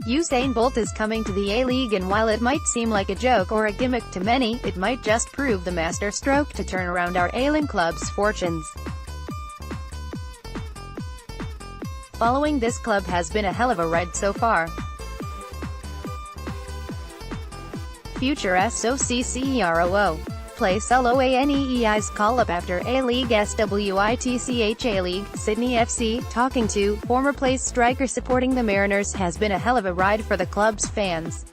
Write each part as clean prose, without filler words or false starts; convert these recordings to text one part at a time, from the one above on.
Usain Bolt is coming to the A-League, and while it might seem like a joke or a gimmick to many, it might just prove the masterstroke to turn around our ailing club's fortunes. Following this club has been a hell of a ride so far. Future SOCCEROO. Place LOANEE's call-up after A-League SWITCHA-LEAGUE, Sydney FC, talking to, former place striker supporting the Mariners has been a hell of a ride for the club's fans.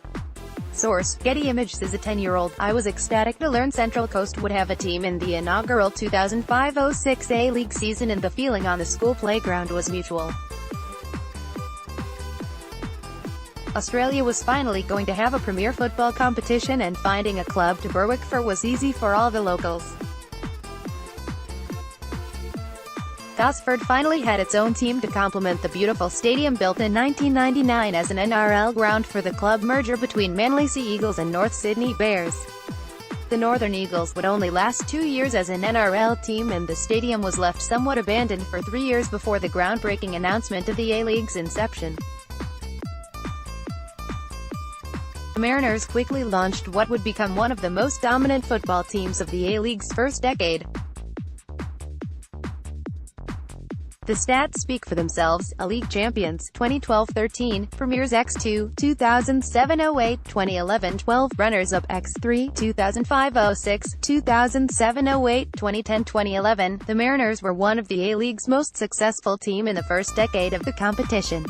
Source: Getty ImagesAs. As a 10-year-old, I was ecstatic to learn Central Coast would have a team in the inaugural 2005-06 A-League season, and the feeling on the school playground was mutual. Australia was finally going to have a premier football competition, and finding a club to Berwick for was easy for all the locals. Gosford finally had its own team to complement the beautiful stadium built in 1999 as an NRL ground for the club merger between Manly Sea Eagles and North Sydney Bears. The Northern Eagles would only last 2 years as an NRL team, and the stadium was left somewhat abandoned for 3 years before the groundbreaking announcement of the A-League's inception. The Mariners quickly launched what would become one of the most dominant football teams of the A-League's first decade. The stats speak for themselves: a league champions, 2012-13, premiers x2, 2007-08, 2011-12, runners-up x3, 2005-06, 2007-08, 2010-2011. The Mariners were one of the A-League's most successful team in the first decade of the competition.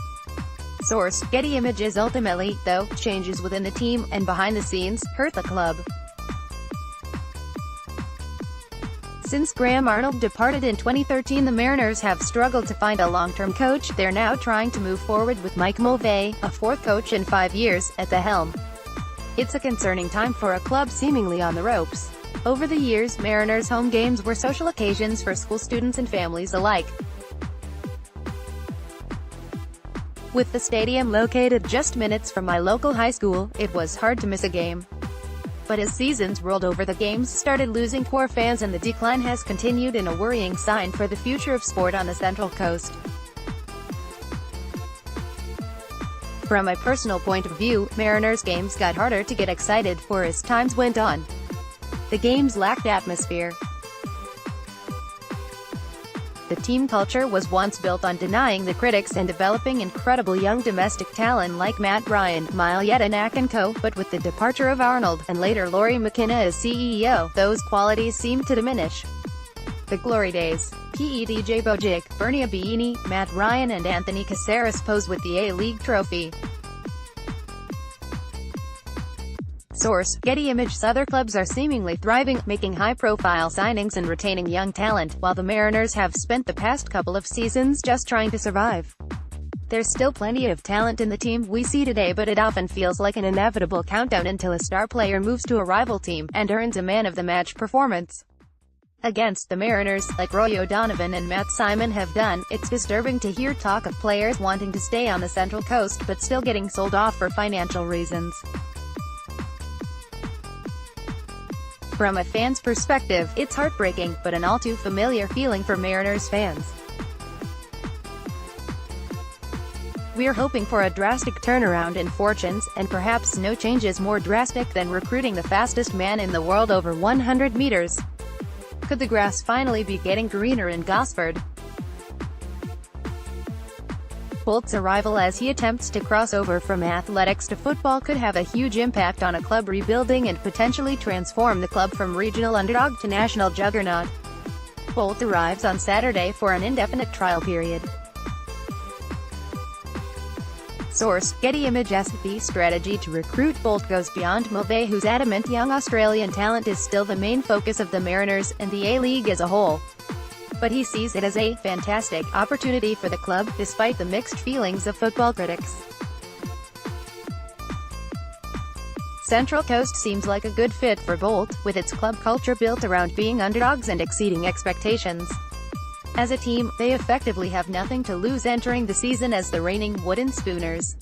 Source: Getty ImagesAs. Ultimately, though, changes within the team, and behind the scenes, hurt the club. Since Graham Arnold departed in 2013, the Mariners have struggled to find a long-term coach. They're now trying to move forward with Mike Mulvey, a fourth coach in 5 years, at the helm. It's a concerning time for a club seemingly on the ropes. Over the years, Mariners' home games were social occasions for school students and families alike. With the stadium located just minutes from my local high school, it was hard to miss a game. But as seasons rolled over, the games started losing core fans, and the decline has continued, in a worrying sign for the future of sport on the Central Coast. From my personal point of view, Mariners games got harder to get excited for as times went on. The games lacked atmosphere. The team culture was once built on denying the critics and developing incredible young domestic talent like Matt Ryan, Mile Jedinak and co., but with the departure of Arnold, and later Laurie McKenna as CEO, those qualities seemed to diminish. The glory days. PEDJ Bojic, Bernie Abiini, Matt Ryan and Anthony Caceres pose with the A-League trophy. Source: Getty ImagesAs. Other clubs are seemingly thriving, making high-profile signings and retaining young talent, while the Mariners have spent the past couple of seasons just trying to survive. There's still plenty of talent in the team we see today, but it often feels like an inevitable countdown until a star player moves to a rival team, and earns a man-of-the-match performance. Against the Mariners, like Roy O'Donovan and Matt Simon have done, it's disturbing to hear talk of players wanting to stay on the Central Coast but still getting sold off for financial reasons. From a fan's perspective, it's heartbreaking, but an all-too-familiar feeling for Mariners fans. We're hoping for a drastic turnaround in fortunes, and perhaps no change is more drastic than recruiting the fastest man in the world over 100 meters. Could the grass finally be getting greener in Gosford? Bolt's arrival as he attempts to cross over from athletics to football could have a huge impact on a club rebuilding and potentially transform the club from regional underdog to national juggernaut. Bolt arrives on Saturday for an indefinite trial period. Source: Getty ImagesAs. The strategy to recruit Bolt goes beyond Mulvey, whose adamant young Australian talent is still the main focus of the Mariners, and the A-League as a whole. But he sees it as a fantastic opportunity for the club, despite the mixed feelings of football critics. Central Coast seems like a good fit for Bolt, with its club culture built around being underdogs and exceeding expectations. As a team, they effectively have nothing to lose entering the season as the reigning wooden spooners.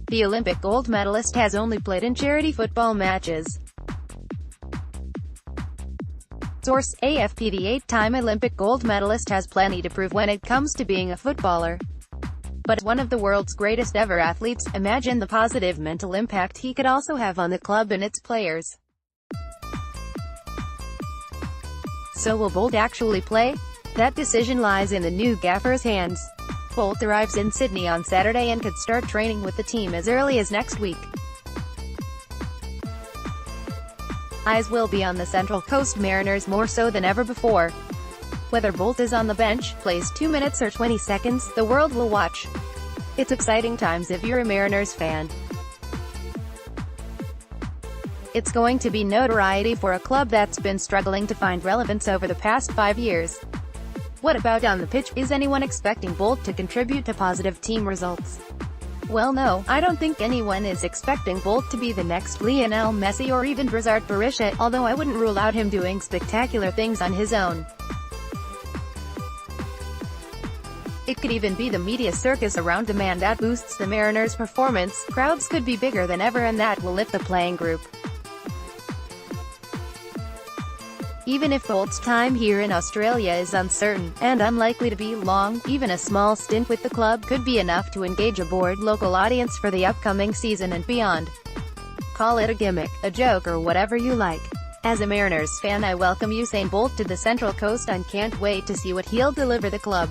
The Olympic gold medalist has only played in charity football matches. Source: AFP. The 8-time Olympic gold medalist has plenty to prove when it comes to being a footballer. But one of the world's greatest ever athletes, imagine the positive mental impact he could also have on the club and its players. So will Bolt actually play? That decision lies in the new gaffer's hands. Bolt arrives in Sydney on Saturday and could start training with the team as early as next week. Eyes will be on the Central Coast Mariners more so than ever before. Whether Bolt is on the bench, plays 2 minutes or 20 seconds, the world will watch. It's exciting times if you're a Mariners fan. It's going to be notoriety for a club that's been struggling to find relevance over the past 5 years. What about on the pitch? Is anyone expecting Bolt to contribute to positive team results? Well, no, I don't think anyone is expecting Bolt to be the next Lionel Messi or even Brizard Berisha, although I wouldn't rule out him doing spectacular things on his own. It could even be the media circus around him, and that boosts the Mariners' performance. Crowds could be bigger than ever, and that will lift the playing group. Even if Bolt's time here in Australia is uncertain, and unlikely to be long, even a small stint with the club could be enough to engage a bored local audience for the upcoming season and beyond. Call it a gimmick, a joke, or whatever you like. As a Mariners fan, I welcome Usain Bolt to the Central Coast and can't wait to see what he'll deliver the club.